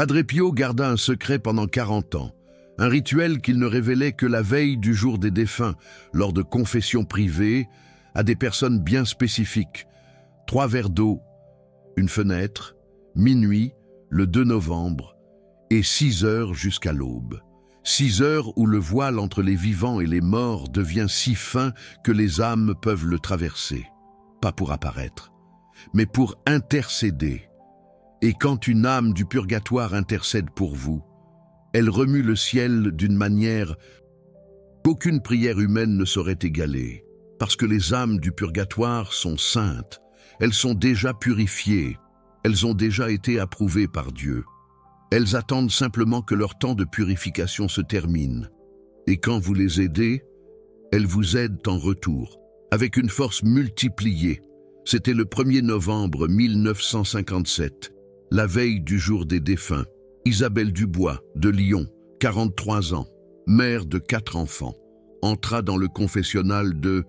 Padre Pio garda un secret pendant 40 ans, un rituel qu'il ne révélait que la veille du jour des défunts, lors de confessions privées, à des personnes bien spécifiques. 3 verres d'eau, une fenêtre, minuit, le 2 novembre, et 6 heures jusqu'à l'aube. 6 heures où le voile entre les vivants et les morts devient si fin que les âmes peuvent le traverser. Pas pour apparaître, mais pour intercéder. Et quand une âme du purgatoire intercède pour vous, elle remue le ciel d'une manière qu'aucune prière humaine ne saurait égaler, parce que les âmes du purgatoire sont saintes, elles sont déjà purifiées, elles ont déjà été approuvées par Dieu. Elles attendent simplement que leur temps de purification se termine. Et quand vous les aidez, elles vous aident en retour, avec une force multipliée. C'était le 1er novembre 1957, la veille du jour des défunts. Isabelle Dubois, de Lyon, 43 ans, mère de 4 enfants, entra dans le confessionnal de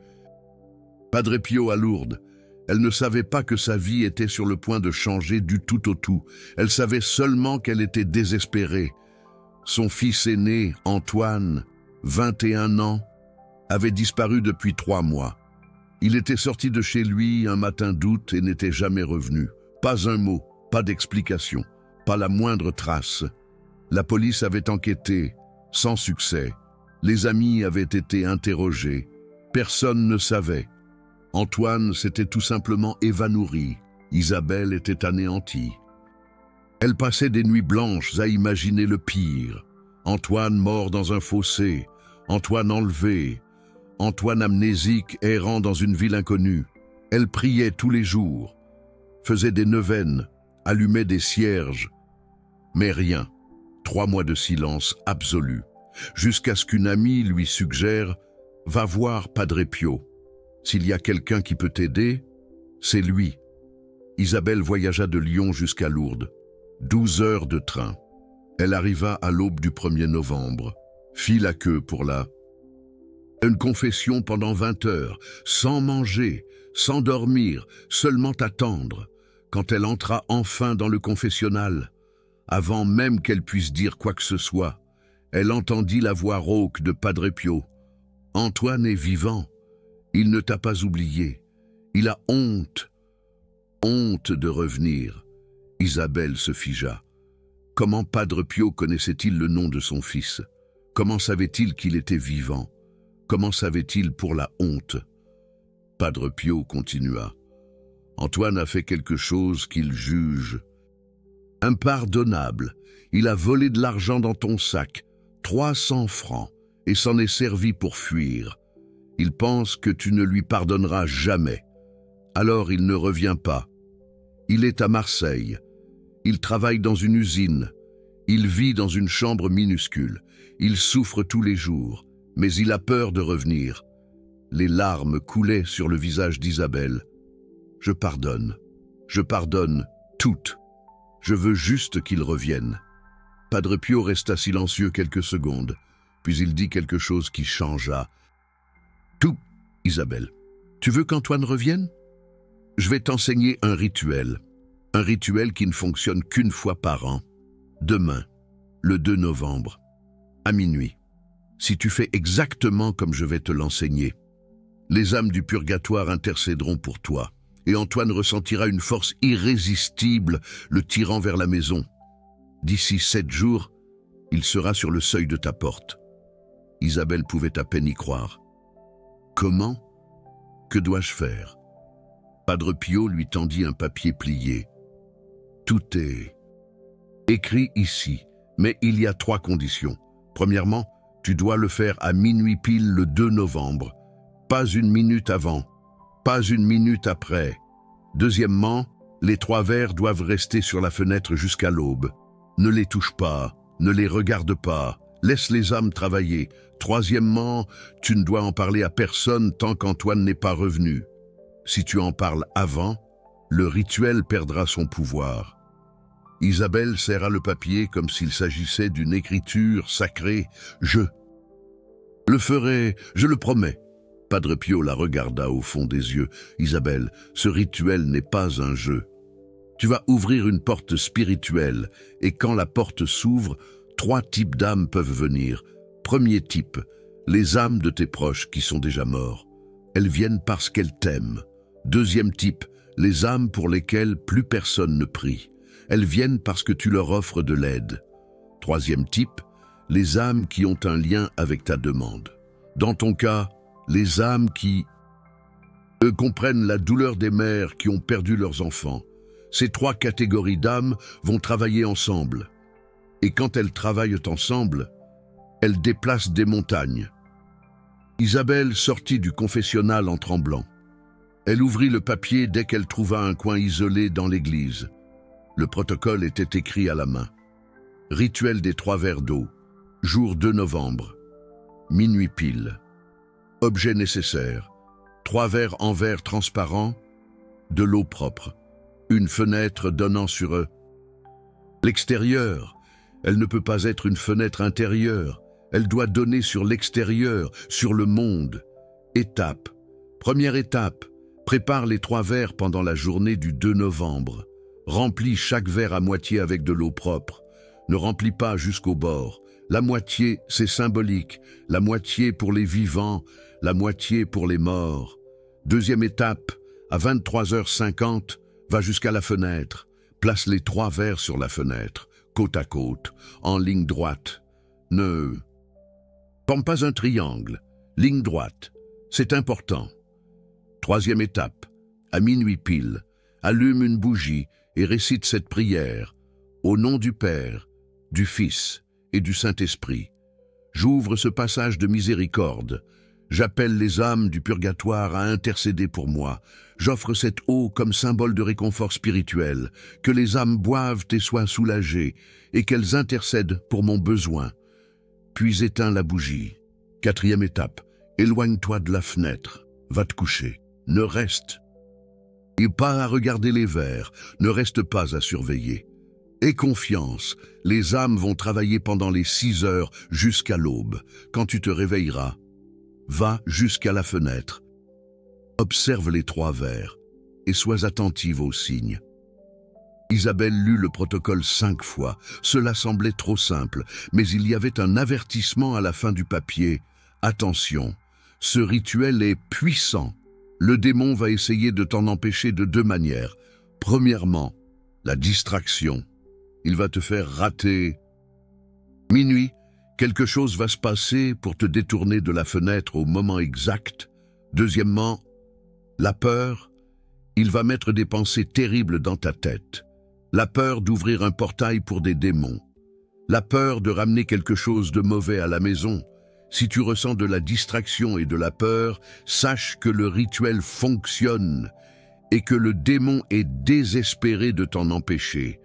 Padre Pio à Lourdes. Elle ne savait pas que sa vie était sur le point de changer du tout au tout. Elle savait seulement qu'elle était désespérée. Son fils aîné, Antoine, 21 ans, avait disparu depuis 3 mois. Il était sorti de chez lui un matin d'août et n'était jamais revenu. Pas un mot, pas d'explication, pas la moindre trace. La police avait enquêté, sans succès. Les amis avaient été interrogés. Personne ne savait. Antoine s'était tout simplement évanoui. Isabelle était anéantie. Elle passait des nuits blanches à imaginer le pire. Antoine mort dans un fossé, Antoine enlevé, Antoine amnésique errant dans une ville inconnue. Elle priait tous les jours, faisait des neuvaines, allumait des cierges. Mais rien. 3 mois de silence absolu, jusqu'à ce qu'une amie lui suggère « Va voir Padre Pio. S'il y a quelqu'un qui peut t'aider, c'est lui. » Isabelle voyagea de Lyon jusqu'à Lourdes. 12 heures de train. Elle arriva à l'aube du 1er novembre. Fit la queue pour une confession pendant 20 heures, sans manger, sans dormir, seulement attendre. Quand elle entra enfin dans le confessionnal, avant même qu'elle puisse dire quoi que ce soit, elle entendit la voix rauque de Padre Pio. « Antoine est vivant. Il ne t'a pas oublié. Il a honte. Honte de revenir. » Isabelle se figea. Comment Padre Pio connaissait-il le nom de son fils? Comment savait-il qu'il était vivant? Comment savait-il pour la honte? Padre Pio continua. Antoine a fait quelque chose qu'il juge impardonnable. Il a volé de l'argent dans ton sac, 300 francs, et s'en est servi pour fuir. Il pense que tu ne lui pardonneras jamais. Alors il ne revient pas. Il est à Marseille. Il travaille dans une usine. Il vit dans une chambre minuscule. Il souffre tous les jours, mais il a peur de revenir. Les larmes coulaient sur le visage d'Isabelle. Je pardonne toutes. Je veux juste qu'il revienne. Padre Pio resta silencieux quelques secondes, puis il dit quelque chose qui changea. Tout, Isabelle. Tu veux qu'Antoine revienne? Je vais t'enseigner un rituel qui ne fonctionne qu'une fois par an. Demain, le 2 novembre, à minuit. Si tu fais exactement comme je vais te l'enseigner, les âmes du purgatoire intercéderont pour toi, et Antoine ressentira une force irrésistible le tirant vers la maison. D'ici 7 jours, il sera sur le seuil de ta porte. Isabelle pouvait à peine y croire. Comment? Que dois-je faire? Padre Pio lui tendit un papier plié. Tout est écrit ici, mais il y a 3 conditions. Premièrement, tu dois le faire à minuit pile le 2 novembre. Pas une minute avant, pas une minute après. Deuxièmement, les 3 verres doivent rester sur la fenêtre jusqu'à l'aube. Ne les touche pas, ne les regarde pas, laisse les âmes travailler. Troisièmement, tu ne dois en parler à personne tant qu'Antoine n'est pas revenu. Si tu en parles avant, le rituel perdra son pouvoir. Isabelle serra le papier comme s'il s'agissait d'une écriture sacrée. Je le ferai, je le promets. Padre Pio la regarda au fond des yeux. Isabelle, ce rituel n'est pas un jeu. Tu vas ouvrir une porte spirituelle, et quand la porte s'ouvre, 3 types d'âmes peuvent venir. Premier type, les âmes de tes proches qui sont déjà morts. Elles viennent parce qu'elles t'aiment. Deuxième type, les âmes pour lesquelles plus personne ne prie. Elles viennent parce que tu leur offres de l'aide. Troisième type, les âmes qui ont un lien avec ta demande. Dans ton cas, les âmes qui comprennent la douleur des mères qui ont perdu leurs enfants. Ces 3 catégories d'âmes vont travailler ensemble. Et quand elles travaillent ensemble, elles déplacent des montagnes. Isabelle sortit du confessionnal en tremblant. Elle ouvrit le papier dès qu'elle trouva un coin isolé dans l'église. Le protocole était écrit à la main. Rituel des 3 verres d'eau. Jour 2 novembre. Minuit pile. Objet nécessaire. 3 verres en verre transparent. De l'eau propre. Une fenêtre donnant sur eux. L'extérieur. Elle ne peut pas être une fenêtre intérieure. Elle doit donner sur l'extérieur, sur le monde. Étape. Première étape. Prépare les 3 verres pendant la journée du 2 novembre. Remplis chaque verre à moitié avec de l'eau propre. Ne remplis pas jusqu'au bord. La moitié, c'est symbolique. La moitié pour les vivants, la moitié pour les morts. Deuxième étape. À 23h50, va jusqu'à la fenêtre. Place les 3 verres sur la fenêtre, côte à côte, en ligne droite. Ne forme pas un triangle. Ligne droite. C'est important. Troisième étape. À minuit pile, allume une bougie et récite cette prière. Au nom du Père, du Fils et du Saint-Esprit. J'ouvre ce passage de miséricorde. J'appelle les âmes du purgatoire à intercéder pour moi. J'offre cette eau comme symbole de réconfort spirituel, que les âmes boivent et soient soulagées, et qu'elles intercèdent pour mon besoin. Puis éteins la bougie. Quatrième étape, éloigne-toi de la fenêtre. Va te coucher. Ne reste pas à regarder les verres, ne reste pas à surveiller. Aie confiance, les âmes vont travailler pendant les 6 heures jusqu'à l'aube. Quand tu te réveilleras, va jusqu'à la fenêtre. Observe les 3 verres et sois attentive aux signes. Isabelle lut le protocole 5 fois. Cela semblait trop simple, mais il y avait un avertissement à la fin du papier. Attention, ce rituel est puissant. Le démon va essayer de t'en empêcher de 2 manières. Premièrement, la distraction. Il va te faire rater. Minuit, quelque chose va se passer pour te détourner de la fenêtre au moment exact. Deuxièmement, la peur. Il va mettre des pensées terribles dans ta tête. La peur d'ouvrir un portail pour des démons. La peur de ramener quelque chose de mauvais à la maison. Si tu ressens de la distraction et de la peur, sache que le rituel fonctionne et que le démon est désespéré de t'en empêcher.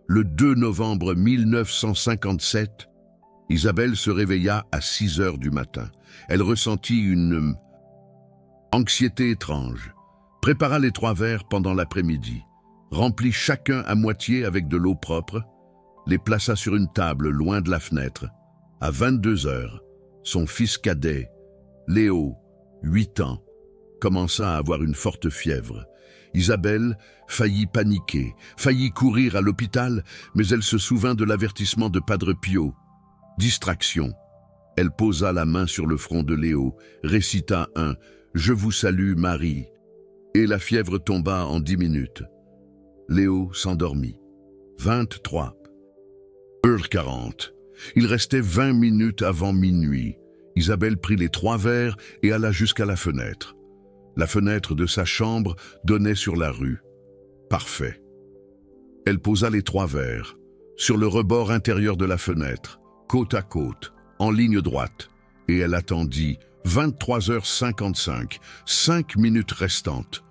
Le 2 novembre 1957, Isabelle se réveilla à 6 heures du matin. Elle ressentit une anxiété étrange. Prépara les 3 verres pendant l'après-midi. Remplit chacun à moitié avec de l'eau propre. Les plaça sur une table loin de la fenêtre. À 22 heures, son fils cadet, Léo, 8 ans, commença à avoir une forte fièvre. Isabelle faillit paniquer, faillit courir à l'hôpital, mais elle se souvint de l'avertissement de Padre Pio. Distraction. Elle posa la main sur le front de Léo, récita un « Je vous salue, Marie », et la fièvre tomba en 10 minutes. Léo s'endormit. 23h40. Il restait 20 minutes avant minuit. Isabelle prit les 3 verres et alla jusqu'à la fenêtre. La fenêtre de sa chambre donnait sur la rue. Parfait. Elle posa les 3 verres sur le rebord intérieur de la fenêtre, côte à côte, en ligne droite, et elle attendit 23h55, 5 minutes restantes.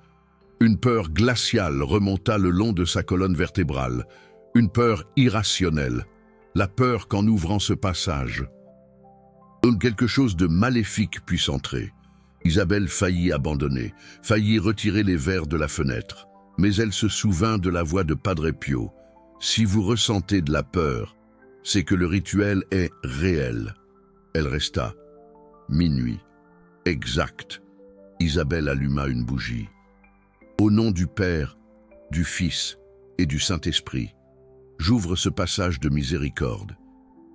Une peur glaciale remonta le long de sa colonne vertébrale, une peur irrationnelle, la peur qu'en ouvrant ce passage, quelque chose de maléfique puisse entrer. Isabelle faillit abandonner, faillit retirer les verres de la fenêtre, mais elle se souvint de la voix de Padre Pio. Si vous ressentez de la peur, c'est que le rituel est réel. Elle resta. Minuit. Exact. Isabelle alluma une bougie. Au nom du Père, du Fils et du Saint-Esprit. J'ouvre ce passage de miséricorde.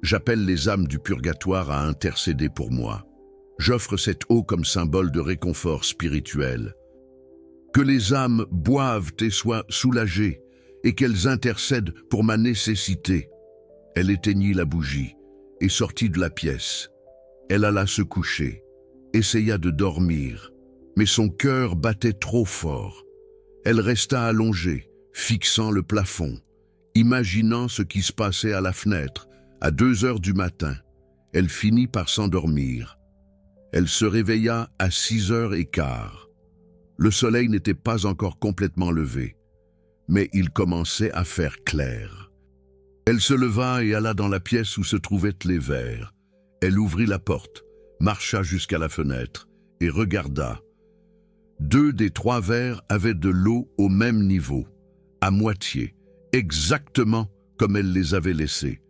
J'appelle les âmes du purgatoire à intercéder pour moi. J'offre cette eau comme symbole de réconfort spirituel. Que les âmes boivent et soient soulagées, et qu'elles intercèdent pour ma nécessité. Elle éteignit la bougie et sortit de la pièce. Elle alla se coucher, essaya de dormir, mais son cœur battait trop fort. Elle resta allongée, fixant le plafond, imaginant ce qui se passait à la fenêtre. À 2 heures du matin, elle finit par s'endormir. Elle se réveilla à 6h15. Le soleil n'était pas encore complètement levé, mais il commençait à faire clair. Elle se leva et alla dans la pièce où se trouvaient les verres. Elle ouvrit la porte, marcha jusqu'à la fenêtre et regarda. 2 des 3 verres avaient de l'eau au même niveau, à moitié, exactement comme elle les avait laissés.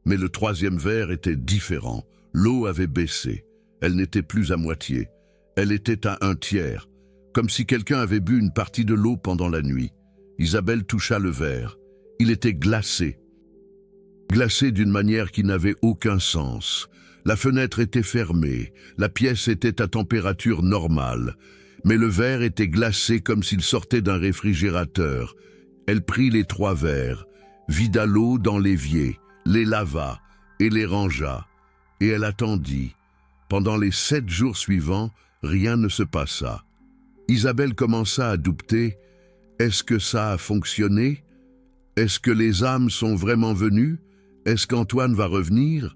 Mais le 3e verre était différent. L'eau avait baissé. Elle n'était plus à moitié. Elle était à 1/3, comme si quelqu'un avait bu une partie de l'eau pendant la nuit. Isabelle toucha le verre. Il était glacé. Glacé d'une manière qui n'avait aucun sens. La fenêtre était fermée. La pièce était à température normale. Mais le verre était glacé comme s'il sortait d'un réfrigérateur. Elle prit les 3 verres, vida l'eau dans l'évier, les lava et les rangea, et elle attendit. Pendant les 7 jours suivants, rien ne se passa. Isabelle commença à douter. Est-ce que ça a fonctionné? Est-ce que les âmes sont vraiment venues? Est-ce qu'Antoine va revenir?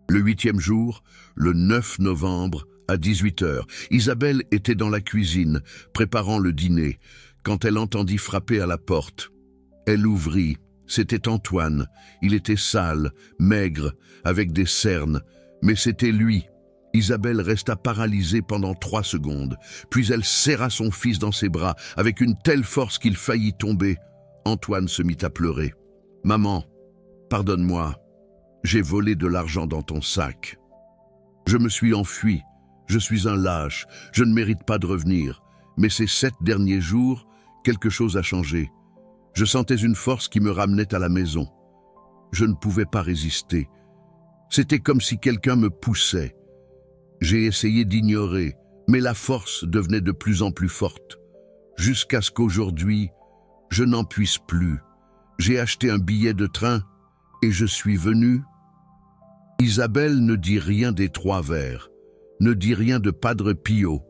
Le 8e jour, le 9 novembre, à 18h, Isabelle était dans la cuisine, préparant le dîner, quand elle entendit frapper à la porte. Elle ouvrit. C'était Antoine. Il était sale, maigre, avec des cernes, mais c'était lui. Isabelle resta paralysée pendant 3 secondes, puis elle serra son fils dans ses bras avec une telle force qu'il faillit tomber. Antoine se mit à pleurer. « Maman, pardonne-moi, j'ai volé de l'argent dans ton sac. Je me suis enfui, je suis un lâche, je ne mérite pas de revenir, mais ces 7 derniers jours, quelque chose a changé. Je sentais une force qui me ramenait à la maison. Je ne pouvais pas résister. C'était comme si quelqu'un me poussait. J'ai essayé d'ignorer, mais la force devenait de plus en plus forte. Jusqu'à ce qu'aujourd'hui, je n'en puisse plus. J'ai acheté un billet de train et je suis venu. » Isabelle ne dit rien des 3 verres, ne dit rien de Padre Pio.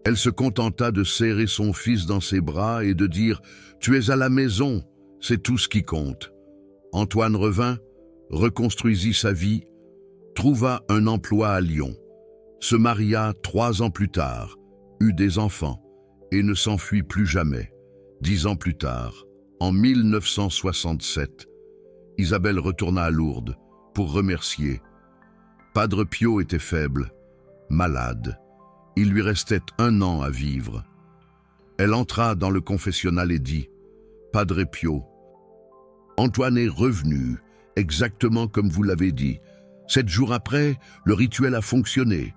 Elle se contenta de serrer son fils dans ses bras et de dire « Tu es à la maison, c'est tout ce qui compte. » Antoine revint, reconstruisit sa vie, trouva un emploi à Lyon, se maria 3 ans plus tard, eut des enfants et ne s'enfuit plus jamais. 10 ans plus tard, en 1967, Isabelle retourna à Lourdes pour remercier. Padre Pio était faible, malade. Il lui restait 1 an à vivre. Elle entra dans le confessionnal et dit « Padre Pio, Antoine est revenu, exactement comme vous l'avez dit. 7 jours après, le rituel a fonctionné. »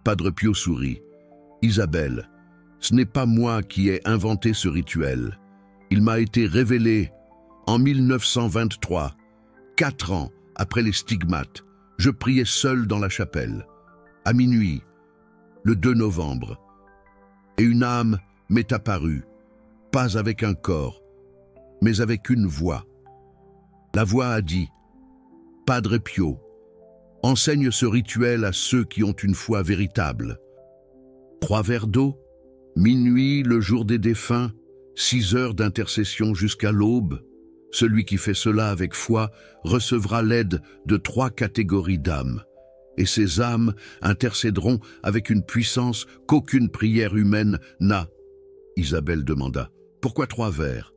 Padre Pio sourit. « Isabelle, ce n'est pas moi qui ai inventé ce rituel. Il m'a été révélé en 1923, 4 ans après les stigmates. Je priais seul dans la chapelle, à minuit, le 2 novembre, et une âme m'est apparue, pas avec un corps, mais avec une voix. La voix a dit « Padre Pio, enseigne ce rituel à ceux qui ont une foi véritable. 3 verres d'eau, minuit le jour des défunts, 6 heures d'intercession jusqu'à l'aube. Celui qui fait cela avec foi recevra l'aide de 3 catégories d'âmes. Et ces âmes intercéderont avec une puissance qu'aucune prière humaine n'a. » Isabelle demanda « Pourquoi 3 verres ?»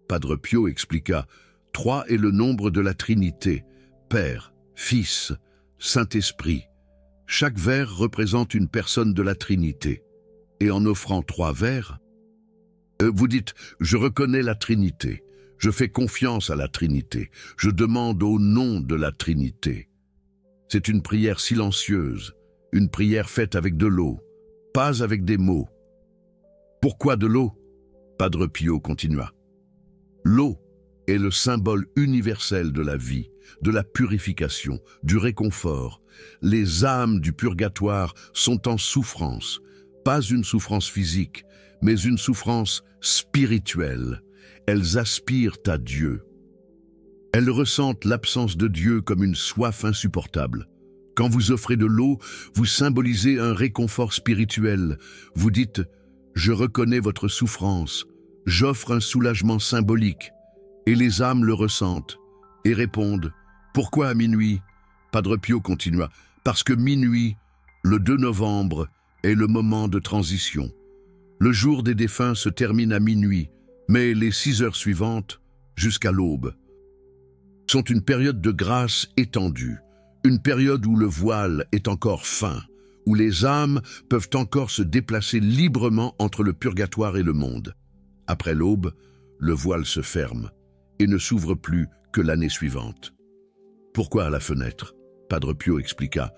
Padre Pio expliqua « 3 est le nombre de la Trinité, Père, Fils, Saint-Esprit. Chaque verre représente une personne de la Trinité. Et en offrant 3 verres, vous dites « Je reconnais la Trinité, je fais confiance à la Trinité, je demande au nom de la Trinité. » C'est une prière silencieuse, une prière faite avec de l'eau, pas avec des mots. « Pourquoi de l'eau ?» Padre Pio continua. L'eau est le symbole universel de la vie, de la purification, du réconfort. Les âmes du purgatoire sont en souffrance, pas une souffrance physique, mais une souffrance spirituelle. Elles aspirent à Dieu. Elles ressentent l'absence de Dieu comme une soif insupportable. Quand vous offrez de l'eau, vous symbolisez un réconfort spirituel. Vous dites « Je reconnais votre souffrance, j'offre un soulagement symbolique ». Et les âmes le ressentent et répondent « Pourquoi à minuit ?» Padre Pio continua « Parce que minuit, le 2 novembre, est le moment de transition. Le jour des défunts se termine à minuit, mais les 6 heures suivantes, jusqu'à l'aube, sont une période de grâce étendue, une période où le voile est encore fin, où les âmes peuvent encore se déplacer librement entre le purgatoire et le monde. Après l'aube, le voile se ferme et ne s'ouvre plus que l'année suivante. Pourquoi à la fenêtre? Padre Pio expliqua.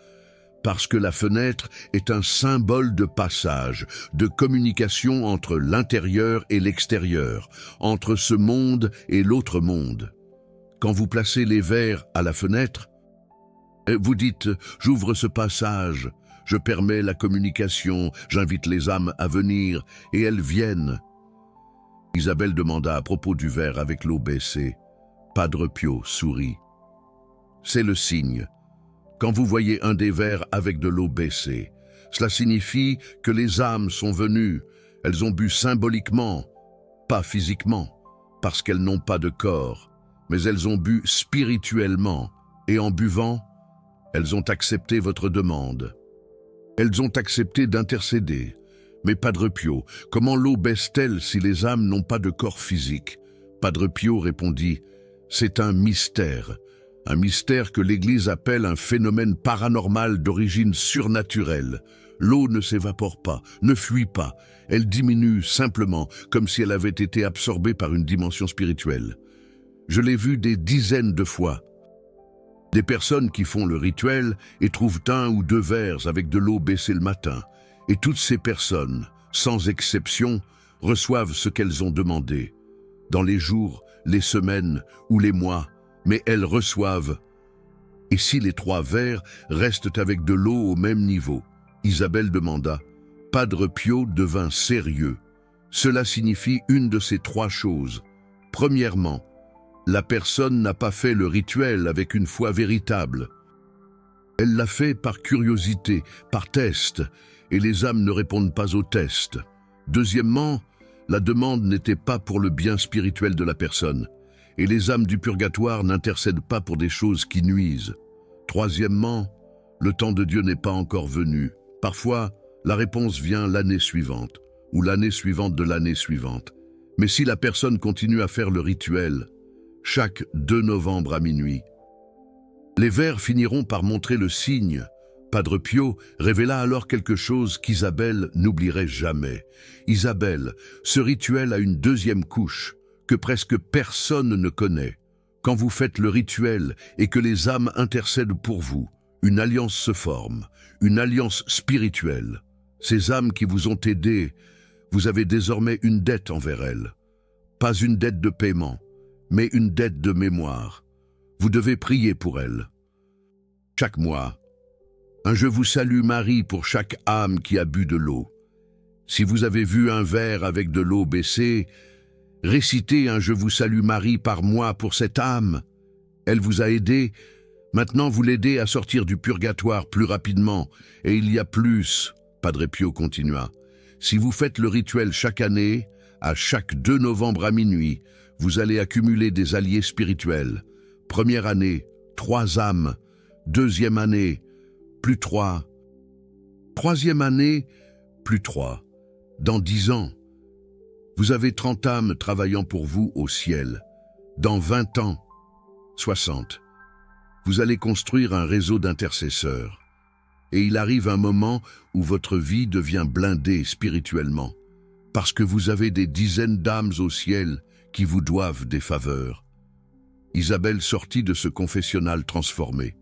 Parce que la fenêtre est un symbole de passage, de communication entre l'intérieur et l'extérieur, entre ce monde et l'autre monde. Quand vous placez les verres à la fenêtre, vous dites « J'ouvre ce passage, je permets la communication, j'invite les âmes à venir, et elles viennent. » Isabelle demanda à propos du verre avec l'eau baissée. Padre Pio sourit. C'est le signe. Quand vous voyez un des verres avec de l'eau baissée, cela signifie que les âmes sont venues. Elles ont bu symboliquement, pas physiquement, parce qu'elles n'ont pas de corps, mais elles ont bu spirituellement, et en buvant, elles ont accepté votre demande. Elles ont accepté d'intercéder. Mais Padre Pio, comment l'eau baisse-t-elle si les âmes n'ont pas de corps physique? Padre Pio répondit, c'est un mystère que l'Église appelle un phénomène paranormal d'origine surnaturelle. L'eau ne s'évapore pas, ne fuit pas, elle diminue simplement, comme si elle avait été absorbée par une dimension spirituelle. Je l'ai vu des dizaines de fois. Des personnes qui font le rituel et trouvent 1 ou 2 verres avec de l'eau baissée le matin. Et toutes ces personnes, sans exception, reçoivent ce qu'elles ont demandé. Dans les jours, les semaines ou les mois, mais elles reçoivent. Et si les 3 verres restent avec de l'eau au même niveau? Isabelle demanda. Padre Pio devint sérieux. Cela signifie une de ces 3 choses. Premièrement, la personne n'a pas fait le rituel avec une foi véritable. Elle l'a fait par curiosité, par test, et les âmes ne répondent pas au test. Deuxièmement, la demande n'était pas pour le bien spirituel de la personne, et les âmes du purgatoire n'intercèdent pas pour des choses qui nuisent. Troisièmement, le temps de Dieu n'est pas encore venu. Parfois, la réponse vient l'année suivante, ou l'année suivante de l'année suivante. Mais si la personne continue à faire le rituel, chaque 2 novembre à minuit, les vers finiront par montrer le signe. Padre Pio révéla alors quelque chose qu'Isabelle n'oublierait jamais. Isabelle, ce rituel a une 2e couche que presque personne ne connaît. Quand vous faites le rituel et que les âmes intercèdent pour vous, une alliance se forme, une alliance spirituelle. Ces âmes qui vous ont aidé, vous avez désormais une dette envers elles. Pas une dette de paiement, mais une dette de mémoire. Vous devez prier pour elles. Chaque mois, un « Je vous salue Marie » pour chaque âme qui a bu de l'eau. Si vous avez vu un verre avec de l'eau baissée, récitez un « Je vous salue Marie » par mois pour cette âme. Elle vous a aidé, maintenant vous l'aidez à sortir du purgatoire plus rapidement. Et il y a plus, Padre Pio continua. Si vous faites le rituel chaque année, à chaque 2 novembre à minuit, vous allez accumuler des alliés spirituels. Première année, 3 âmes. Deuxième année, plus 3. Troisième année, plus 3. Dans 10 ans, vous avez 30 âmes travaillant pour vous au ciel. Dans 20 ans, 60. Vous allez construire un réseau d'intercesseurs. Et il arrive un moment où votre vie devient blindée spirituellement, parce que vous avez des dizaines d'âmes au ciel qui vous doivent des faveurs. Isabelle sortit de ce confessionnal transformé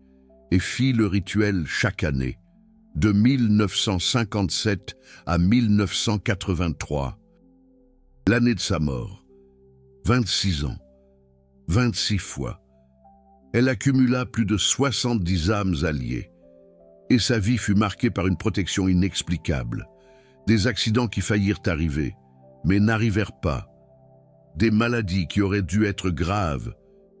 et fit le rituel chaque année, de 1957 à 1983, l'année de sa mort, 26 ans. 26 fois. Elle accumula plus de 70 âmes alliées. Et sa vie fut marquée par une protection inexplicable. Des accidents qui faillirent arriver, mais n'arrivèrent pas. Des maladies qui auraient dû être graves,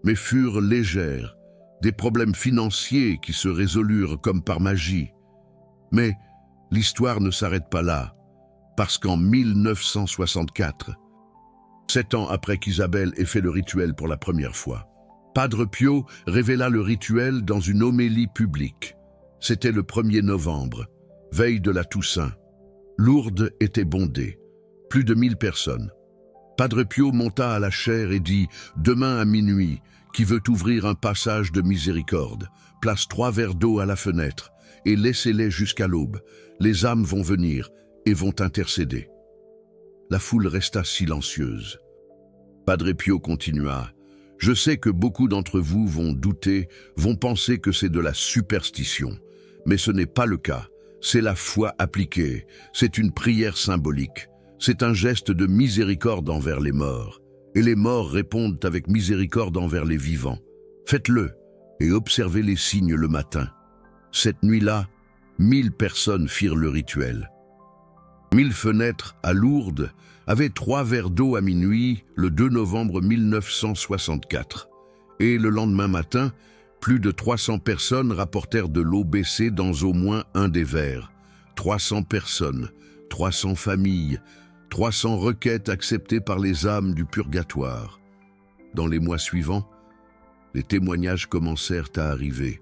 mais furent légères. Des problèmes financiers qui se résolurent comme par magie. Mais l'histoire ne s'arrête pas là, parce qu'en 1964, 7 ans après qu'Isabelle ait fait le rituel pour la première fois, Padre Pio révéla le rituel dans une homélie publique. C'était le 1er novembre, veille de la Toussaint. Lourdes était bondée, plus de 1000 personnes. Padre Pio monta à la chaire et dit « Demain à minuit, qui veut ouvrir un passage de miséricorde, place 3 verres d'eau à la fenêtre et laissez-les jusqu'à l'aube. Les âmes vont venir et vont intercéder. » La foule resta silencieuse. Padre Pio continua « Je sais que beaucoup d'entre vous vont douter, vont penser que c'est de la superstition. Mais ce n'est pas le cas. C'est la foi appliquée. C'est une prière symbolique. C'est un geste de miséricorde envers les morts. Et les morts répondent avec miséricorde envers les vivants. Faites-le et observez les signes le matin. » Cette nuit-là, 1000 personnes firent le rituel. 1000 fenêtres à Lourdes avaient 3 verres d'eau à minuit le 2 novembre 1964. Et le lendemain matin, plus de 300 personnes rapportèrent de l'eau baissée dans au moins un des verres. 300 personnes, 300 familles, 300 requêtes acceptées par les âmes du purgatoire. Dans les mois suivants, les témoignages commencèrent à arriver.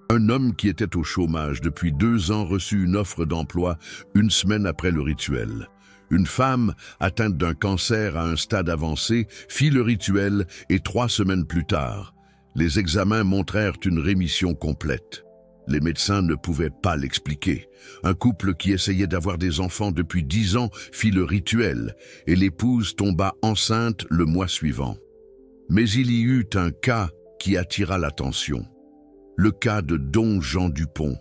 Un homme qui était au chômage depuis 2 ans reçut une offre d'emploi 1 semaine après le rituel. Une femme, atteinte d'un cancer à un stade avancé, fit le rituel et 3 semaines plus tard, les examens montrèrent une rémission complète. Les médecins ne pouvaient pas l'expliquer. Un couple qui essayait d'avoir des enfants depuis 10 ans fit le rituel et l'épouse tomba enceinte le mois suivant. Mais il y eut un cas qui attira l'attention. Le cas de Don Jean Dupont.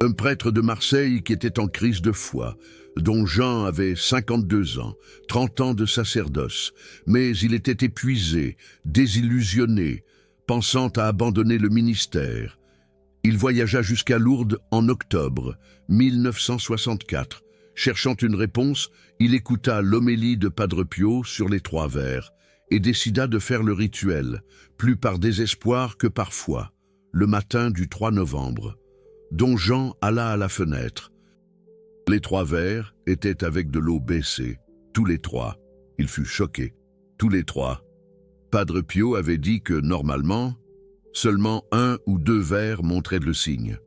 Un prêtre de Marseille qui était en crise de foi. Don Jean avait 52 ans, 30 ans de sacerdoce, mais il était épuisé, désillusionné, pensant à abandonner le ministère. Il voyagea jusqu'à Lourdes en octobre 1964. Cherchant une réponse, il écouta l'homélie de Padre Pio sur les 3 vers et décida de faire le rituel, plus par désespoir que par foi. Le matin du 3 novembre, Don Jean alla à la fenêtre. Les 3 verres étaient avec de l'eau baissée, tous les 3. Il fut choqué, tous les 3. Padre Pio avait dit que, normalement, seulement 1 ou 2 verres montraient le signe.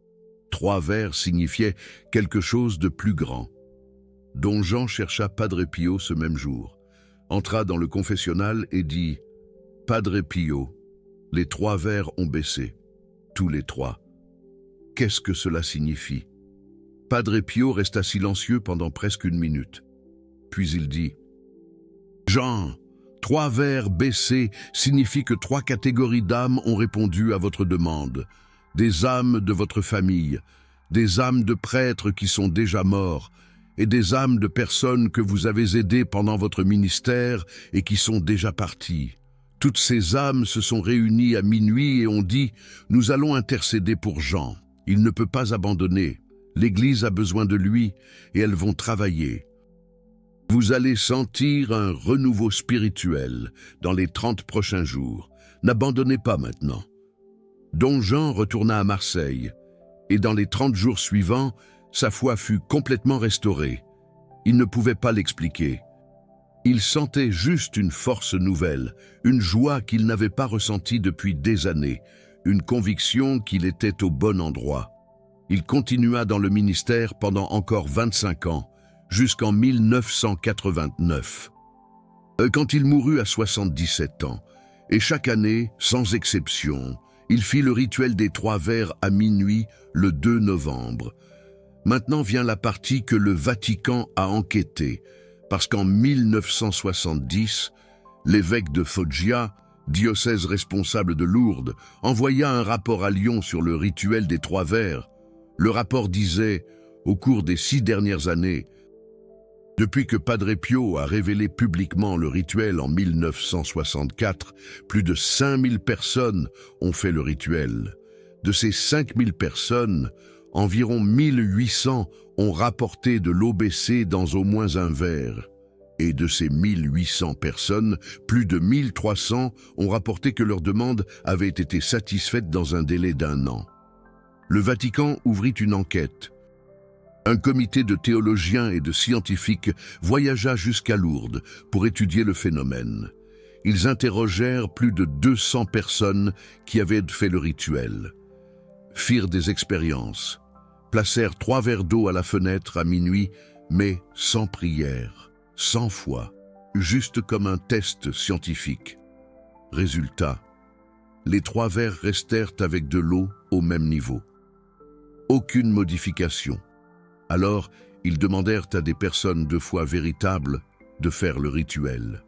3 verres signifiaient quelque chose de plus grand. Don Jean chercha Padre Pio ce même jour, entra dans le confessionnal et dit « Padre Pio, les 3 verres ont baissé. Tous les 3. Qu'est-ce que cela signifie ?» Padre Pio resta silencieux pendant presque 1 minute. Puis il dit « Jean, 3 verres baissés signifie que 3 catégories d'âmes ont répondu à votre demande. Des âmes de votre famille, des âmes de prêtres qui sont déjà morts, et des âmes de personnes que vous avez aidées pendant votre ministère et qui sont déjà parties. Toutes ces âmes se sont réunies à minuit et ont dit « Nous allons intercéder pour Jean. Il ne peut pas abandonner. L'Église a besoin de lui et elles vont travailler. Vous allez sentir un renouveau spirituel dans les 30 prochains jours. N'abandonnez pas maintenant. » Don Jean retourna à Marseille et dans les 30 jours suivants, sa foi fut complètement restaurée. Il ne pouvait pas l'expliquer. Il sentait juste une force nouvelle, une joie qu'il n'avait pas ressentie depuis des années, une conviction qu'il était au bon endroit. Il continua dans le ministère pendant encore 25 ans, jusqu'en 1989. Quand il mourut à 77 ans, et chaque année, sans exception, il fit le rituel des 3 verres à minuit le 2 novembre. Maintenant vient la partie que le Vatican a enquêtée, parce qu'en 1970, l'évêque de Foggia, diocèse responsable de Lourdes, envoya un rapport à Lyon sur le rituel des 3 verres. Le rapport disait, au cours des 6 dernières années, Depuis que Padre Pio a révélé publiquement le rituel en 1964, plus de 5000 personnes ont fait le rituel. De ces 5000 personnes, environ 1800 ont rapporté de l'OBC dans au moins un verre. Et de ces 1800 personnes, plus de 1300 ont rapporté que leur demande avait été satisfaite dans un délai d'1 an. Le Vatican ouvrit une enquête. Un comité de théologiens et de scientifiques voyagea jusqu'à Lourdes pour étudier le phénomène. Ils interrogèrent plus de 200 personnes qui avaient fait le rituel, firent des expériences, placèrent 3 verres d'eau à la fenêtre à minuit, mais sans prière, sans foi, juste comme un test scientifique. Résultat, les 3 verres restèrent avec de l'eau au même niveau. Aucune modification. Alors, ils demandèrent à des personnes de foi véritable de faire le rituel.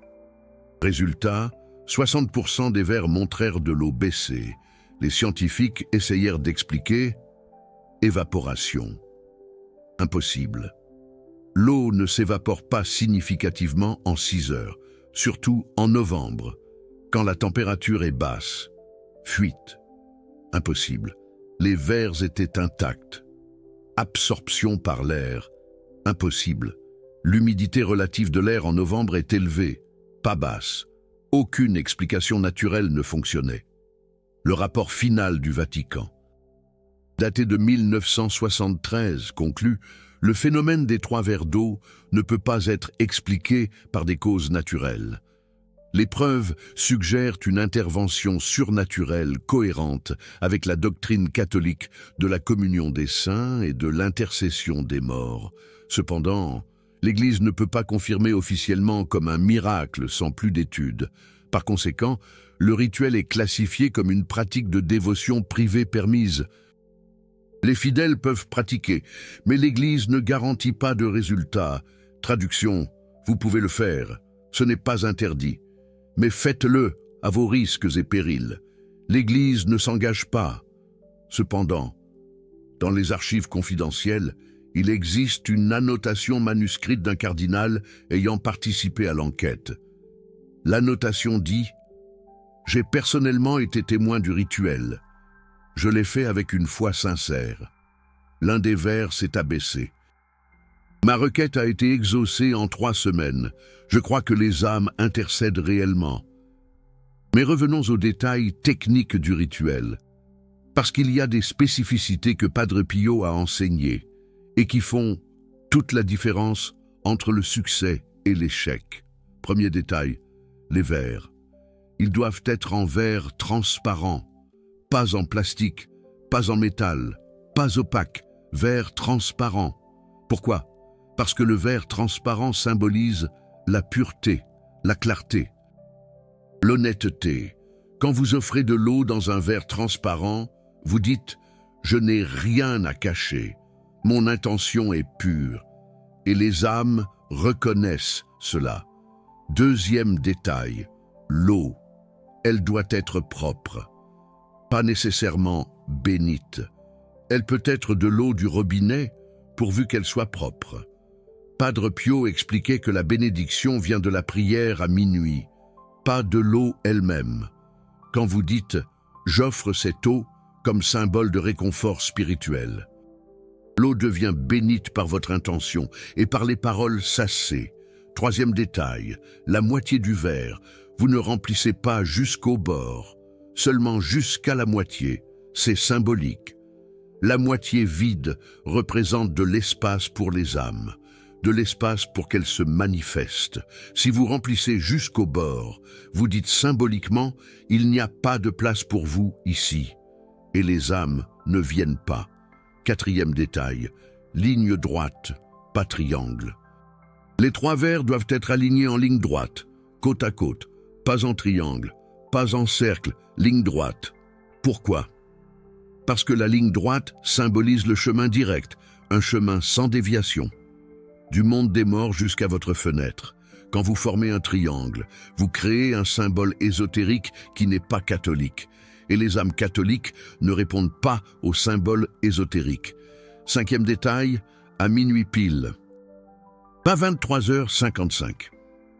Résultat, 60% des verres montrèrent de l'eau baisser. Les scientifiques essayèrent d'expliquer « évaporation ». Impossible. L'eau ne s'évapore pas significativement en 6 heures, surtout en novembre, quand la température est basse. Fuite. Impossible. Les verres étaient intacts. Absorption par l'air. Impossible. L'humidité relative de l'air en novembre est élevée, pas basse. Aucune explication naturelle ne fonctionnait. Le rapport final du Vatican, daté de 1973, conclut « Le phénomène des 3 verres d'eau ne peut pas être expliqué par des causes naturelles. Les preuves suggèrent une intervention surnaturelle cohérente avec la doctrine catholique de la communion des saints et de l'intercession des morts. Cependant, l'Église ne peut pas confirmer officiellement comme un miracle sans plus d'études. Par conséquent, le rituel est classifié comme une pratique de dévotion privée permise. Les fidèles peuvent pratiquer, mais l'Église ne garantit pas de résultat. Traduction, vous pouvez le faire, ce n'est pas interdit. Mais faites-le à vos risques et périls. L'Église ne s'engage pas. Cependant, dans les archives confidentielles, il existe une annotation manuscrite d'un cardinal ayant participé à l'enquête. L'annotation dit « J'ai personnellement été témoin du rituel. Je l'ai fait avec une foi sincère. L'un des verres s'est abaissé. Ma requête a été exaucée en 3 semaines. Je crois que les âmes intercèdent réellement. » Mais revenons aux détails techniques du rituel, parce qu'il y a des spécificités que Padre Pio a enseignées et qui font toute la différence entre le succès et l'échec. Premier détail, les verres. Ils doivent être en verre transparent, pas en plastique, pas en métal, pas opaque, verre transparent. Pourquoi ? Parce que le verre transparent symbolise la pureté, la clarté, l'honnêteté. Quand vous offrez de l'eau dans un verre transparent, vous dites « Je n'ai rien à cacher, mon intention est pure ». Et les âmes reconnaissent cela. Deuxième détail, l'eau. Elle doit être propre, pas nécessairement bénite. Elle peut être de l'eau du robinet, pourvu qu'elle soit propre. Padre Pio expliquait que la bénédiction vient de la prière à minuit, pas de l'eau elle-même. Quand vous dites « j'offre cette eau » comme symbole de réconfort spirituel, l'eau devient bénite par votre intention et par les paroles sassées. Troisième détail, la moitié du verre. Vous ne remplissez pas jusqu'au bord, seulement jusqu'à la moitié. C'est symbolique. La moitié vide représente de l'espace pour les âmes, de l'espace pour qu'elles se manifestent. Si vous remplissez jusqu'au bord, vous dites symboliquement « il n'y a pas de place pour vous ici » et les âmes ne viennent pas. Quatrième détail, ligne droite, pas triangle. Les 3 verres doivent être alignés en ligne droite, côte à côte, pas en triangle, pas en cercle, ligne droite. Pourquoi ? Parce que la ligne droite symbolise le chemin direct, un chemin sans déviation. Du monde des morts jusqu'à votre fenêtre. Quand vous formez un triangle, vous créez un symbole ésotérique qui n'est pas catholique. Et les âmes catholiques ne répondent pas au symbole ésotérique. Cinquième détail, à minuit pile. Pas 23h55.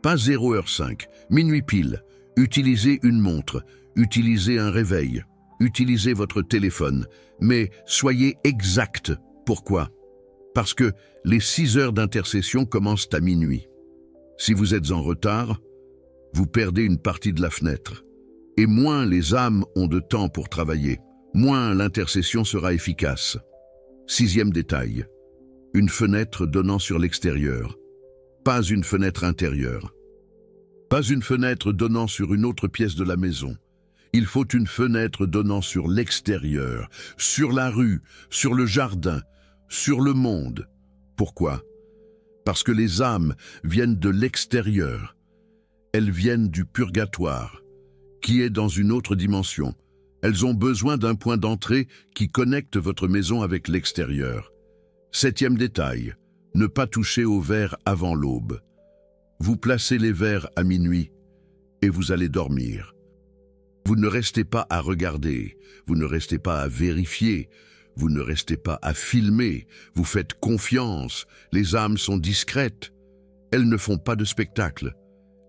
Pas 0h05. Minuit pile. Utilisez une montre. Utilisez un réveil. Utilisez votre téléphone. Mais soyez exact. Pourquoi? Parce que les 6 heures d'intercession commencent à minuit. Si vous êtes en retard, vous perdez une partie de la fenêtre. Et moins les âmes ont de temps pour travailler, moins l'intercession sera efficace. 6e détail. Une fenêtre donnant sur l'extérieur. Pas une fenêtre intérieure. Pas une fenêtre donnant sur une autre pièce de la maison. Il faut une fenêtre donnant sur l'extérieur, sur la rue, sur le jardin, sur le monde. Pourquoi? Parce que les âmes viennent de l'extérieur. Elles viennent du purgatoire, qui est dans une autre dimension. Elles ont besoin d'un point d'entrée qui connecte votre maison avec l'extérieur. 7e détail, ne pas toucher aux verres avant l'aube. Vous placez les verres à minuit et vous allez dormir. Vous ne restez pas à regarder, vous ne restez pas à vérifier, vous ne restez pas à filmer, vous faites confiance, les âmes sont discrètes. Elles ne font pas de spectacle,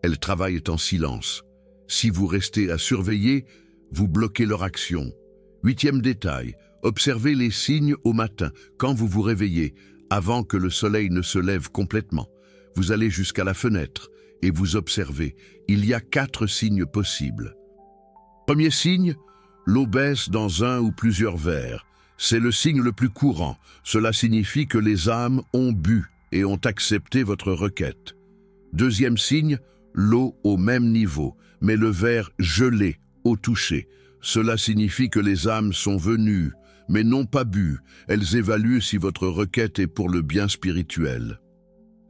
elles travaillent en silence. Si vous restez à surveiller, vous bloquez leur action. 8e détail, observez les signes au matin, quand vous vous réveillez, avant que le soleil ne se lève complètement. Vous allez jusqu'à la fenêtre et vous observez. Il y a 4 signes possibles. Premier signe, l'eau baisse dans un ou plusieurs verres. C'est le signe le plus courant. Cela signifie que les âmes ont bu et ont accepté votre requête. Deuxième signe, l'eau au même niveau, mais le verre gelé, au toucher. Cela signifie que les âmes sont venues, mais n'ont pas bu. Elles évaluent si votre requête est pour le bien spirituel.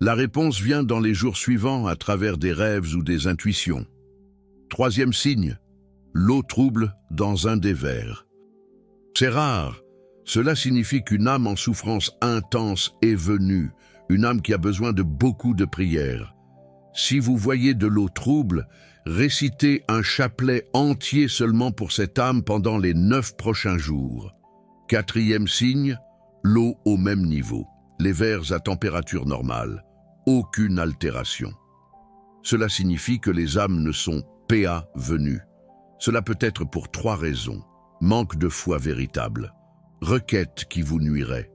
La réponse vient dans les jours suivants à travers des rêves ou des intuitions. Troisième signe, l'eau trouble dans un des verres. C'est rare. Cela signifie qu'une âme en souffrance intense est venue, une âme qui a besoin de beaucoup de prières. Si vous voyez de l'eau trouble, récitez un chapelet entier seulement pour cette âme pendant les 9 prochains jours. Quatrième signe, l'eau au même niveau, les verres à température normale, aucune altération. Cela signifie que les âmes ne sont pas venues. Cela peut être pour 3 raisons. Manque de foi véritable, requête qui vous nuirait,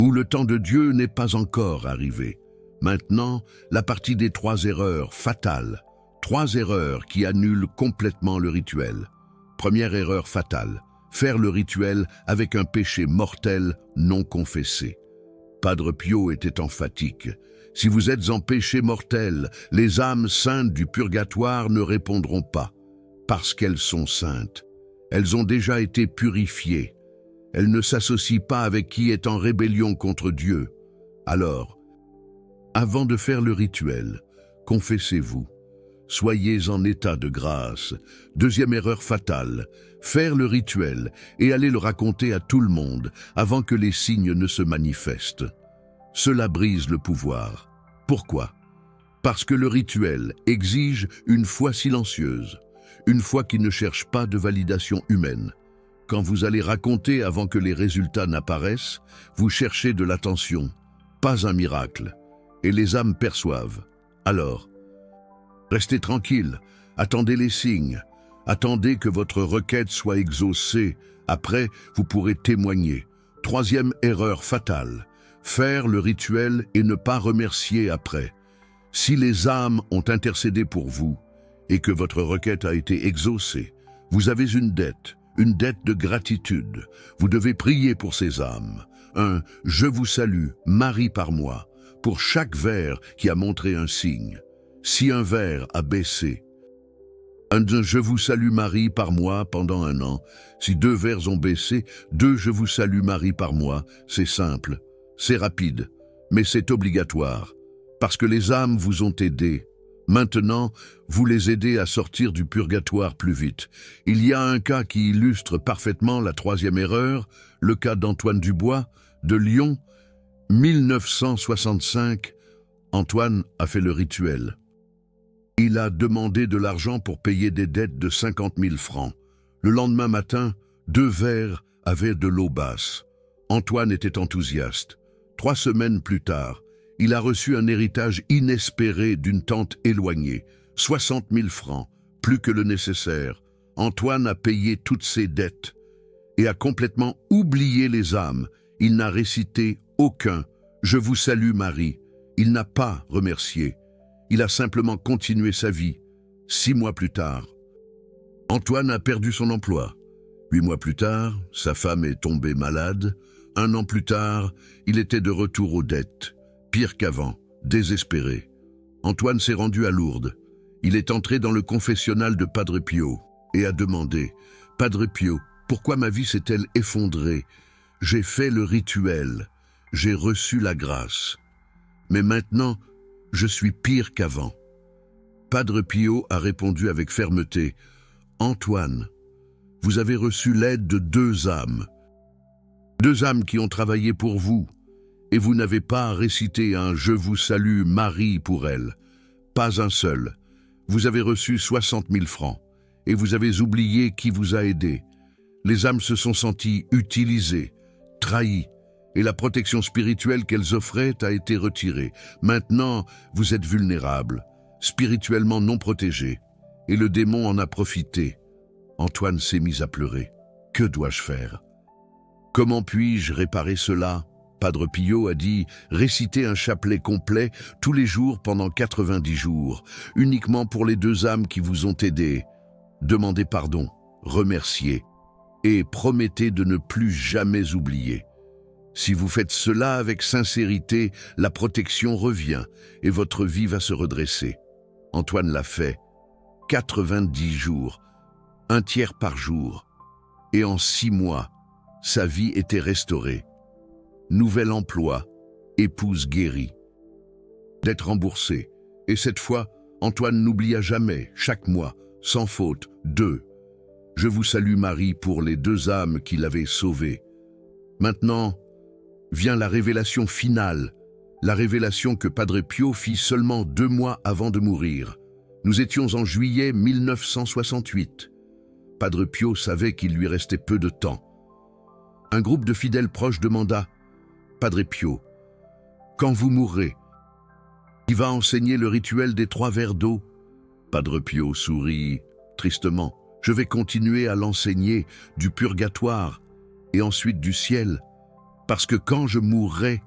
ou le temps de Dieu n'est pas encore arrivé. Maintenant, la partie des 3 erreurs fatales. 3 erreurs qui annulent complètement le rituel. Première erreur fatale, faire le rituel avec un péché mortel non confessé. Padre Pio était emphatique. Si vous êtes en péché mortel, les âmes saintes du purgatoire ne répondront pas, parce qu'elles sont saintes. Elles ont déjà été purifiées. Elles ne s'associent pas avec qui est en rébellion contre Dieu. Alors, avant de faire le rituel, confessez-vous. Soyez en état de grâce. Deuxième erreur fatale, faire le rituel et aller le raconter à tout le monde avant que les signes ne se manifestent. Cela brise le pouvoir. Pourquoi? Parce que le rituel exige une foi silencieuse, une foi qui ne cherche pas de validation humaine. Quand vous allez raconter avant que les résultats n'apparaissent, vous cherchez de l'attention, pas un miracle, et les âmes perçoivent. Alors, restez tranquille, attendez les signes, attendez que votre requête soit exaucée, après vous pourrez témoigner. Troisième erreur fatale, faire le rituel et ne pas remercier après. Si les âmes ont intercédé pour vous et que votre requête a été exaucée, vous avez une dette de gratitude. Vous devez prier pour ces âmes. Un « Je vous salue, Marie par moi » pour chaque verre qui a montré un signe. Si un verre a baissé, un « Je vous salue Marie par moi » pendant 1 an. Si 2 verres ont baissé, 2 « Je vous salue Marie par moi », c'est simple, c'est rapide, mais c'est obligatoire, parce que les âmes vous ont aidé. Maintenant, vous les aidez à sortir du purgatoire plus vite. Il y a un cas qui illustre parfaitement la 3e erreur, le cas d'Antoine Dubois, de Lyon, 1965. Antoine a fait le rituel. Il a demandé de l'argent pour payer des dettes de 50 000 francs. Le lendemain matin, 2 verres avaient de l'eau basse. Antoine était enthousiaste. 3 semaines plus tard, Il a reçu un héritage inespéré d'une tante éloignée, 60 000 francs, plus que le nécessaire. Antoine a payé toutes ses dettes et a complètement oublié les âmes. Il n'a récité aucun « Je vous salue Marie ». Il n'a pas remercié. Il a simplement continué sa vie. 6 mois plus tard, Antoine a perdu son emploi. 8 mois plus tard, sa femme est tombée malade. 1 an plus tard, il était de retour aux dettes. Pire qu'avant, désespéré. Antoine s'est rendu à Lourdes. Il est entré dans le confessionnal de Padre Pio et a demandé « Padre Pio, pourquoi ma vie s'est-elle effondrée? J'ai fait le rituel, j'ai reçu la grâce. Mais maintenant, je suis pire qu'avant. » Padre Pio a répondu avec fermeté « Antoine, vous avez reçu l'aide de 2 âmes. 2 âmes qui ont travaillé pour vous, et vous n'avez pas récité un « Je vous salue Marie » pour elles. Pas un seul. Vous avez reçu 60 000 francs, et vous avez oublié qui vous a aidé. Les âmes se sont senties utilisées, trahies, et la protection spirituelle qu'elles offraient a été retirée. Maintenant, vous êtes vulnérables, spirituellement non protégés, et le démon en a profité. Antoine s'est mis à pleurer. Que dois-je faire? Comment puis-je réparer cela? Padre Pio a dit « Récitez un chapelet complet tous les jours pendant 90 jours, uniquement pour les 2 âmes qui vous ont aidé. Demandez pardon, remerciez, et promettez de ne plus jamais oublier. Si vous faites cela avec sincérité, la protection revient et votre vie va se redresser. » Antoine l'a fait. 90 jours, 1 tiers par jour, et en 6 mois, sa vie était restaurée. Nouvel emploi, épouse guérie. Dette remboursée, et cette fois, Antoine n'oublia jamais, chaque mois, sans faute, 2. Je vous salue Marie pour les 2 âmes qui l'avaient sauvé. Maintenant, vient la révélation finale, la révélation que Padre Pio fit seulement 2 mois avant de mourir. Nous étions en juillet 1968. Padre Pio savait qu'il lui restait peu de temps. Un groupe de fidèles proches demanda « Padre Pio, quand vous mourrez, qui va enseigner le rituel des 3 verres d'eau ?» Padre Pio sourit tristement. « Je vais continuer à l'enseigner du purgatoire et ensuite du ciel, parce que quand je mourrai,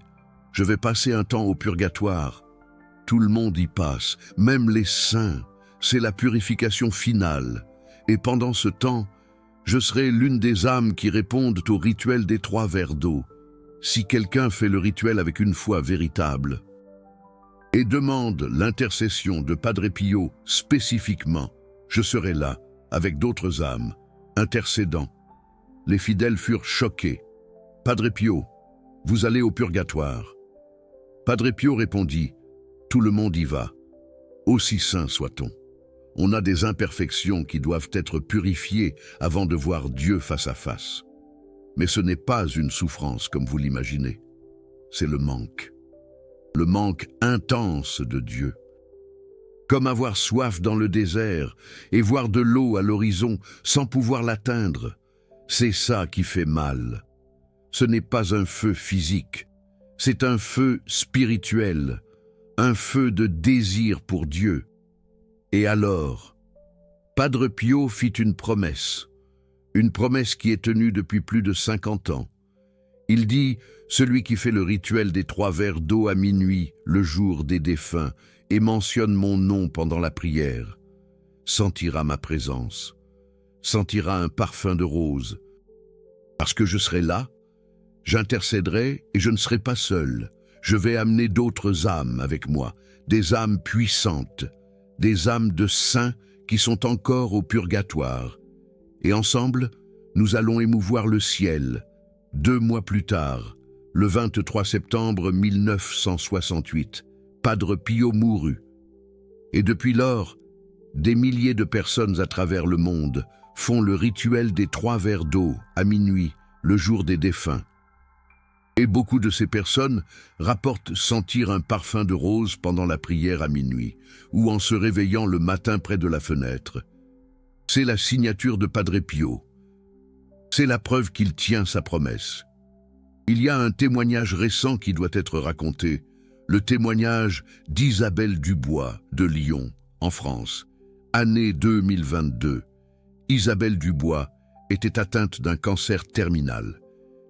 je vais passer un temps au purgatoire. Tout le monde y passe, même les saints. C'est la purification finale. Et pendant ce temps, je serai l'une des âmes qui répondent au rituel des 3 verres d'eau. Si quelqu'un fait le rituel avec une foi véritable et demande l'intercession de Padre Pio spécifiquement, je serai là, avec d'autres âmes, intercédant. » Les fidèles furent choqués. « Padre Pio, vous allez au purgatoire. » Padre Pio répondit « Tout le monde y va. Aussi saint soit-on. On a des imperfections qui doivent être purifiées avant de voir Dieu face à face. Mais ce n'est pas une souffrance comme vous l'imaginez. C'est le manque intense de Dieu. Comme avoir soif dans le désert et voir de l'eau à l'horizon sans pouvoir l'atteindre. C'est ça qui fait mal. Ce n'est pas un feu physique, c'est un feu spirituel, un feu de désir pour Dieu. Et alors, Padre Pio fit une promesse qui est tenue depuis plus de 50 ans. Il dit « Celui qui fait le rituel des 3 verres d'eau à minuit, le jour des défunts, et mentionne mon nom pendant la prière, sentira ma présence, sentira un parfum de rose. Parce que je serai là, j'intercéderai et je ne serai pas seul. Je vais amener d'autres âmes avec moi, des âmes puissantes, des âmes de saints qui sont encore au purgatoire. Et ensemble, nous allons émouvoir le ciel. 2 mois plus tard, le 23 septembre 1968, Padre Pio mourut. Et depuis lors, des milliers de personnes à travers le monde font le rituel des 3 verres d'eau à minuit, le jour des défunts. Et beaucoup de ces personnes rapportent sentir un parfum de rose pendant la prière à minuit, ou en se réveillant le matin près de la fenêtre. C'est la signature de Padre Pio. C'est la preuve qu'il tient sa promesse. Il y a un témoignage récent qui doit être raconté. Le témoignage d'Isabelle Dubois de Lyon, en France. Année 2022. Isabelle Dubois était atteinte d'un cancer terminal.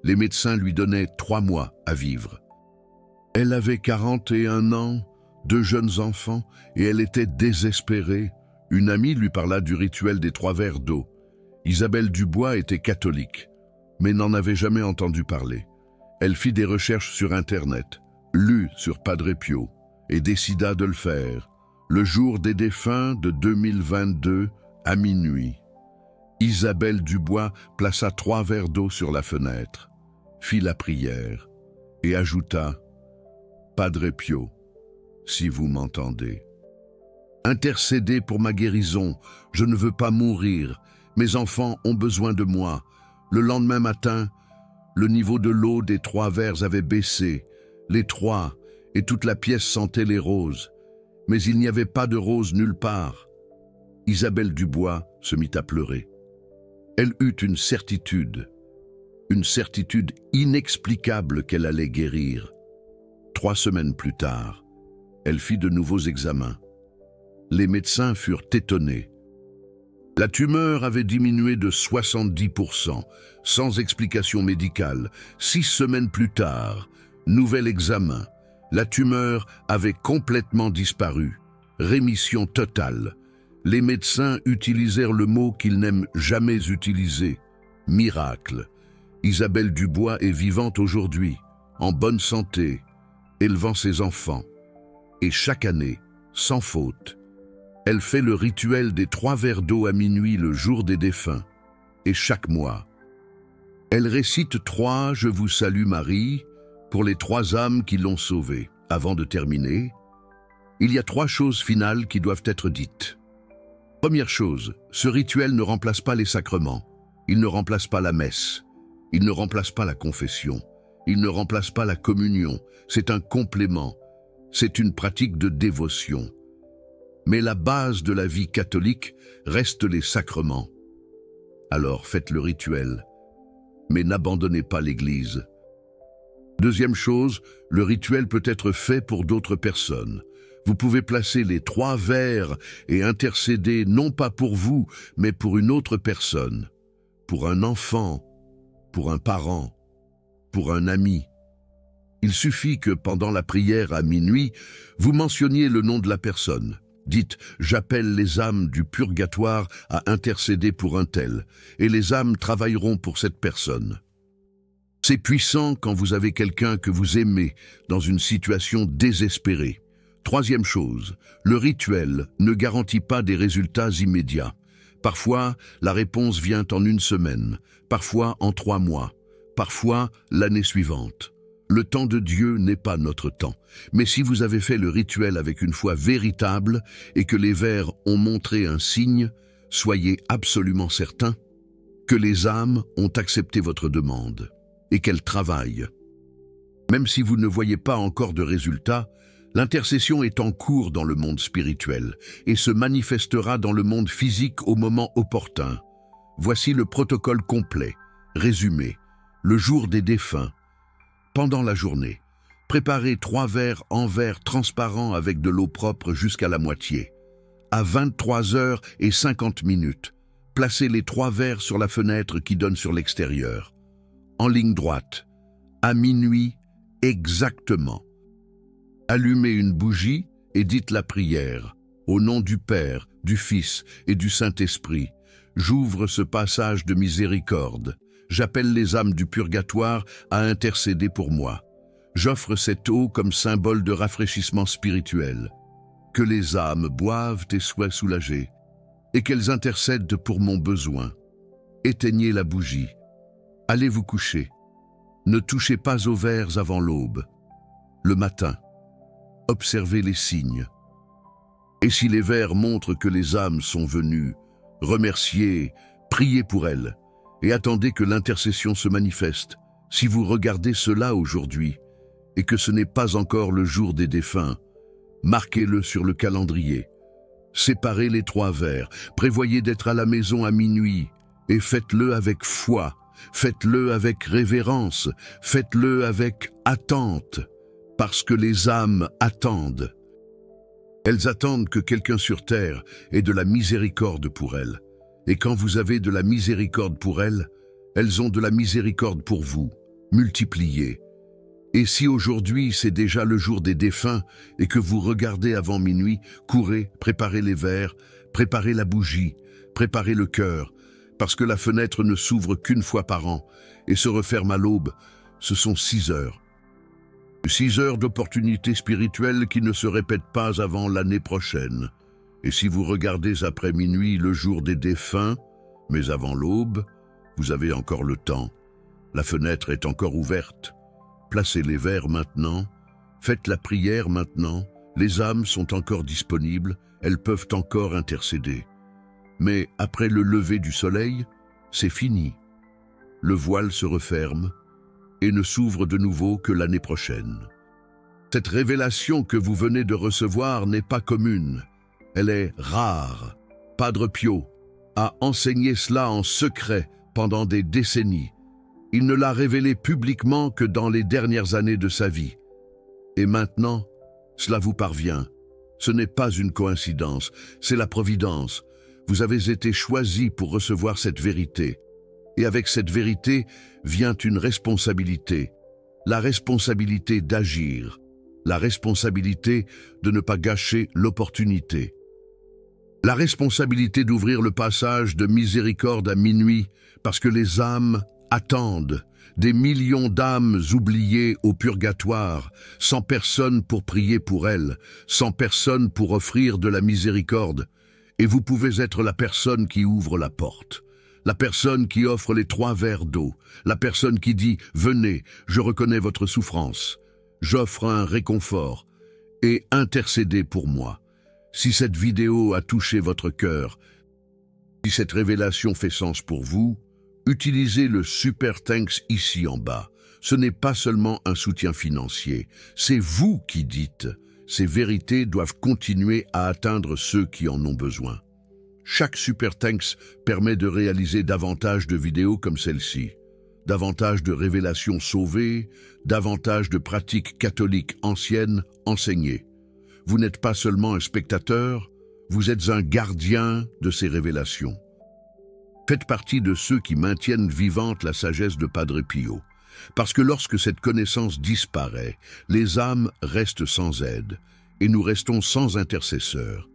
Les médecins lui donnaient 3 mois à vivre. Elle avait 41 ans, 2 jeunes enfants, et elle était désespérée. Une amie lui parla du rituel des 3 verres d'eau. Isabelle Dubois était catholique, mais n'en avait jamais entendu parler. Elle fit des recherches sur Internet, lut sur Padre Pio, et décida de le faire, le jour des défunts de 2022 à minuit. Isabelle Dubois plaça 3 verres d'eau sur la fenêtre, fit la prière et ajouta « Padre Pio, si vous m'entendez. Intercédez pour ma guérison, je ne veux pas mourir, mes enfants ont besoin de moi. » Le lendemain matin, le niveau de l'eau des 3 verres avait baissé, les 3, et toute la pièce sentait les roses. Mais il n'y avait pas de roses nulle part. Isabelle Dubois se mit à pleurer. Elle eut une certitude inexplicable qu'elle allait guérir. 3 semaines plus tard, elle fit de nouveaux examens. Les médecins furent étonnés. La tumeur avait diminué de 70%, sans explication médicale. 6 semaines plus tard, nouvel examen. La tumeur avait complètement disparu. Rémission totale. Les médecins utilisèrent le mot qu'ils n'aiment jamais utiliser. Miracle. Isabelle Dubois est vivante aujourd'hui, en bonne santé, élevant ses enfants. Et chaque année, sans faute, elle fait le rituel des 3 verres d'eau à minuit le jour des défunts. Et chaque mois, elle récite 3 « Je vous salue Marie » pour les 3 âmes qui l'ont sauvée. Avant de terminer, il y a 3 choses finales qui doivent être dites. Première chose, ce rituel ne remplace pas les sacrements. Il ne remplace pas la messe. Il ne remplace pas la confession. Il ne remplace pas la communion. C'est un complément. C'est une pratique de dévotion. Mais la base de la vie catholique reste les sacrements. Alors faites le rituel, mais n'abandonnez pas l'Église. Deuxième chose, le rituel peut être fait pour d'autres personnes. Vous pouvez placer les 3 verres et intercéder non pas pour vous, mais pour une autre personne, pour un enfant, pour un parent, pour un ami. Il suffit que pendant la prière à minuit, vous mentionniez le nom de la personne. Dites « J'appelle les âmes du purgatoire à intercéder pour un tel » et les âmes travailleront pour cette personne. C'est puissant quand vous avez quelqu'un que vous aimez dans une situation désespérée. Troisième chose, le rituel ne garantit pas des résultats immédiats. Parfois, la réponse vient en 1 semaine, parfois en 3 mois, parfois l'année suivante. Le temps de Dieu n'est pas notre temps. Mais si vous avez fait le rituel avec une foi véritable et que les vers ont montré un signe, soyez absolument certain que les âmes ont accepté votre demande et qu'elles travaillent. Même si vous ne voyez pas encore de résultat, l'intercession est en cours dans le monde spirituel et se manifestera dans le monde physique au moment opportun. Voici le protocole complet, résumé, le jour des défunts. Pendant la journée, préparez 3 verres en verre transparent avec de l'eau propre jusqu'à la moitié. À 23h50, placez les 3 verres sur la fenêtre qui donne sur l'extérieur. En ligne droite, à minuit exactement. Allumez une bougie et dites la prière. Au nom du Père, du Fils et du Saint-Esprit, j'ouvre ce passage de miséricorde. J'appelle les âmes du purgatoire à intercéder pour moi. J'offre cette eau comme symbole de rafraîchissement spirituel. Que les âmes boivent et soient soulagées, et qu'elles intercèdent pour mon besoin. Éteignez la bougie. Allez vous coucher. Ne touchez pas aux verres avant l'aube. Le matin, observez les signes. Et si les verres montrent que les âmes sont venues, remerciez, priez pour elles. Et attendez que l'intercession se manifeste. Si vous regardez cela aujourd'hui, et que ce n'est pas encore le jour des défunts, marquez-le sur le calendrier. Séparez les 3 verres, prévoyez d'être à la maison à minuit, et faites-le avec foi, faites-le avec révérence, faites-le avec attente. Parce que les âmes attendent. Elles attendent que quelqu'un sur terre ait de la miséricorde pour elles. Et quand vous avez de la miséricorde pour elles, elles ont de la miséricorde pour vous, multipliée. Et si aujourd'hui c'est déjà le jour des défunts et que vous regardez avant minuit, courez, préparez les verres, préparez la bougie, préparez le cœur, parce que la fenêtre ne s'ouvre qu'une fois par an et se referme à l'aube. Ce sont 6 heures. 6 heures d'opportunité spirituelle qui ne se répètent pas avant l'année prochaine. Et si vous regardez après minuit le jour des défunts, mais avant l'aube, vous avez encore le temps. La fenêtre est encore ouverte. Placez les verres maintenant, faites la prière maintenant, les âmes sont encore disponibles, elles peuvent encore intercéder. Mais après le lever du soleil, c'est fini. Le voile se referme et ne s'ouvre de nouveau que l'année prochaine. Cette révélation que vous venez de recevoir n'est pas commune, elle est rare. Padre Pio a enseigné cela en secret pendant des décennies. Il ne l'a révélé publiquement que dans les dernières années de sa vie. Et maintenant, cela vous parvient. Ce n'est pas une coïncidence, c'est la providence. Vous avez été choisi pour recevoir cette vérité. Et avec cette vérité vient une responsabilité. La responsabilité d'agir. La responsabilité de ne pas gâcher l'opportunité. La responsabilité d'ouvrir le passage de miséricorde à minuit parce que les âmes attendent, des millions d'âmes oubliées au purgatoire, sans personne pour prier pour elles, sans personne pour offrir de la miséricorde. Et vous pouvez être la personne qui ouvre la porte, la personne qui offre les 3 verres d'eau, la personne qui dit « Venez, je reconnais votre souffrance, j'offre un réconfort et intercédez pour moi ». Si cette vidéo a touché votre cœur, si cette révélation fait sens pour vous, utilisez le Super Thanks ici en bas. Ce n'est pas seulement un soutien financier, c'est vous qui dites « Ces vérités doivent continuer à atteindre ceux qui en ont besoin ». Chaque Super Thanks permet de réaliser davantage de vidéos comme celle-ci, davantage de révélations sauvées, davantage de pratiques catholiques anciennes enseignées. Vous n'êtes pas seulement un spectateur, vous êtes un gardien de ces révélations. Faites partie de ceux qui maintiennent vivante la sagesse de Padre Pio. Parce que lorsque cette connaissance disparaît, les âmes restent sans aide et nous restons sans intercesseur.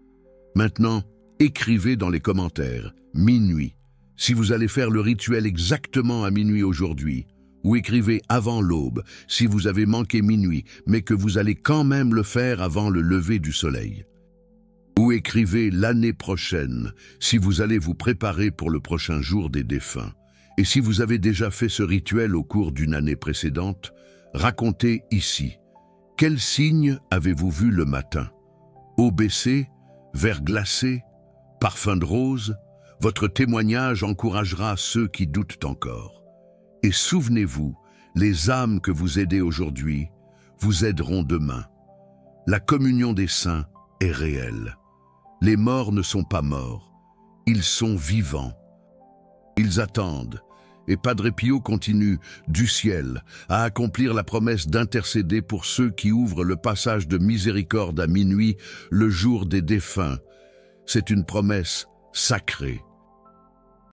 Maintenant, écrivez dans les commentaires « minuit » si vous allez faire le rituel exactement à minuit aujourd'hui, ou écrivez « avant l'aube » si vous avez manqué minuit, mais que vous allez quand même le faire avant le lever du soleil. Ou écrivez l'année prochaine si vous allez vous préparer pour le prochain jour des défunts. Et si vous avez déjà fait ce rituel au cours d'une année précédente, racontez ici. Quel signe avez-vous vu le matin? Eau baissée, verre glacé, parfum de rose? Votre témoignage encouragera ceux qui doutent encore. Et souvenez-vous, les âmes que vous aidez aujourd'hui vous aideront demain. La communion des saints est réelle. Les morts ne sont pas morts, ils sont vivants. Ils attendent, et Padre Pio continue, du ciel, à accomplir la promesse d'intercéder pour ceux qui ouvrent le passage de miséricorde à minuit, le jour des défunts. C'est une promesse sacrée.